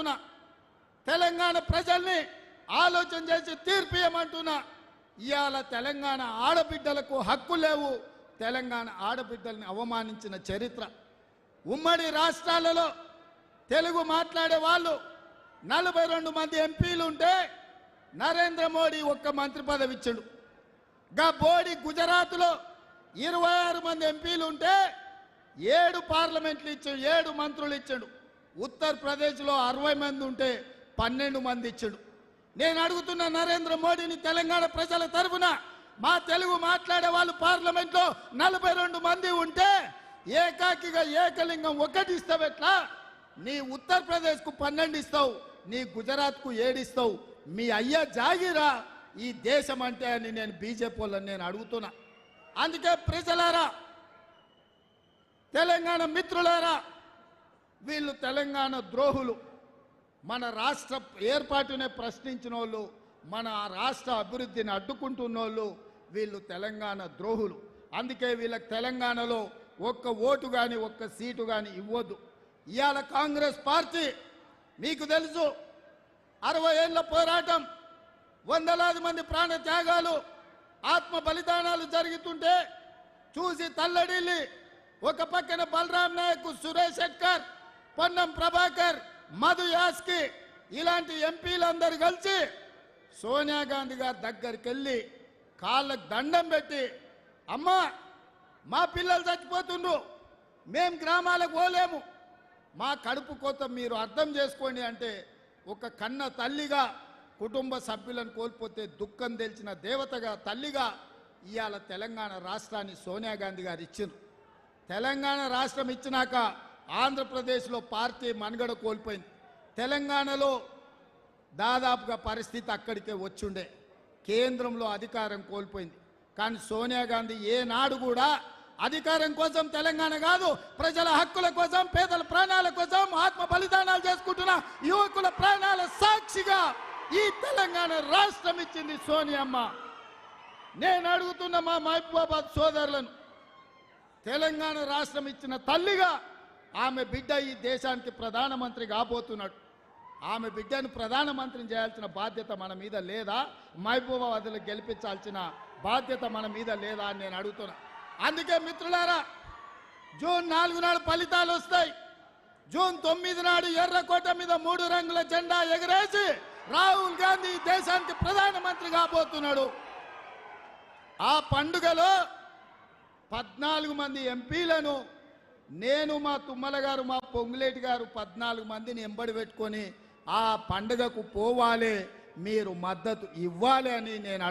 అడుగుతున్నా, తెలంగాణ ప్రజల్ని ఆలోచన చేసి తీర్పు ఇవ్వమంటున్నా. ఇవాళ తెలంగాణ ఆడబిడ్డలకు హక్కు లేవు. తెలంగాణ ఆడబిడ్డల్ని అవమానించిన చరిత్ర. ఉమ్మడి రాష్ట్రాలలో తెలుగు మాట్లాడే వాళ్ళు 42 మంది ఎంపీలు ఉంటే నరేంద్ర మోడీ ఒక్క మంత్రి పదవి ఇచ్చాడు. గా బోడి గుజరాత్లో 26 మంది ఎంపీలు ఉంటే 7 పార్లమెంట్లు ఇచ్చాడు, 7 మంత్రులు ఇచ్చాడు. ఉత్తరప్రదేశ్లో 60 మంది ఉంటే 12 మంది ఇచ్చాడు. నేను అడుగుతున్న నరేంద్ర మోడీని తెలంగాణ ప్రజల తరఫున, మా తెలుగు మాట్లాడే వాళ్ళు పార్లమెంట్లో 42 మంది ఉంటే ఏకాకిగా ఏకలింగం 1 ఇస్తావు ఎట్లా? నీ ఉత్తరప్రదేశ్కు 12 ఇస్తావు, నీ గుజరాత్కు 7 ఇస్తావు. మీ అయ్యా జాగిరా ఈ దేశం అంటే అని నేను బీజేపీ వాళ్ళని నేను అడుగుతున్నా. అందుకే ప్రజలారా, తెలంగాణ మిత్రులారా, వీళ్ళు తెలంగాణ ద్రోహులు. మన రాష్ట్ర ఏర్పాటునే ప్రశ్నించిన వాళ్ళు, మన రాష్ట్ర అభివృద్ధిని అడ్డుకుంటున్న వాళ్ళు వీళ్ళు తెలంగాణ ద్రోహులు. అందుకే వీళ్ళకి తెలంగాణలో ఒక్క ఓటు కానీ ఒక్క సీటు కానీ ఇవ్వద్దు. ఇవాళ కాంగ్రెస్ పార్టీ మీకు తెలుసు, 60 ఏళ్ల పోరాటం, వందలాది మంది ప్రాణ త్యాగాలు, ఆత్మ బలిదానాలు జరుగుతుంటే చూసి తల్లడిల్లి ఒక పక్కన బలరాం నాయక్, సురేష్ శెట్కర్, పొన్నం ప్రభాకర్, మధు యాస్కి ఇలాంటి ఎంపీలందరూ కలిసి సోనియా గాంధీ గారి దగ్గరికి వెళ్ళి కాళ్ళకు దండం పెట్టి, అమ్మా మా పిల్లలు చచ్చిపోతుండ్రు, మేం గ్రామాలకు పోలేము, మా కడుపు కోత మీరు అర్థం చేసుకోండి అంటే, ఒక కన్న తల్లిగా కుటుంబ సభ్యులను కోల్పోతే దుఃఖం తెలిసిన దేవతగా తల్లిగా ఇవాళ తెలంగాణ రాష్ట్రాన్ని సోనియా గాంధీ గారు ఇచ్చిండ్రు. తెలంగాణ రాష్ట్రం ఇచ్చినాక ఆంధ్రప్రదేశ్లో పార్టీ మనుగడ కోల్పోయింది. తెలంగాణలో దాదాపుగా పరిస్థితి అక్కడికే వచ్చుండే, కేంద్రంలో అధికారం కోల్పోయింది. కానీ సోనియా గాంధీ ఏనాడు కూడా అధికారం కోసం తెలంగాణ కాదు, ప్రజల హక్కుల కోసం, పేదల ప్రాణాల కోసం, ఆత్మ బలిదానాలు చేసుకుంటున్న యువకుల ప్రాణాల సాక్షిగా ఈ తెలంగాణ రాష్ట్రం ఇచ్చింది సోనియమ్మ. నేను అడుగుతున్న మా మహబూబాబాద్ సోదరులను, తెలంగాణ రాష్ట్రం ఇచ్చిన తల్లిగా ఆమె బిడ్డ ఈ దేశానికి ప్రధానమంత్రి కాబోతున్నాడు. ఆమె బిడ్డను ప్రధానమంత్రిని చేయాల్సిన బాధ్యత మన మీద లేదా? మహబూబాబాద్లో గెలిపించాల్సిన బాధ్యత మన మీద లేదా అని నేను అడుగుతున్నా. అందుకే మిత్రులారా, జూన్ 4 నాడు ఫలితాలు వస్తాయి. జూన్ 9 నాడు ఎర్రకోట మీద 3 రంగుల జెండా ఎగరేసి రాహుల్ గాంధీ దేశానికి ప్రధానమంత్రి కాబోతున్నాడు. ఆ పండుగలో 14 మంది ఎంపీలను నేను, మా తుమ్మల గారు, మా పొంగులేటి గారు 14 మందిని ఎంబడి పెట్టుకొని ఆ పండుగకు పోవాలి, మీరు మద్దతు ఇవ్వాలి అని నేను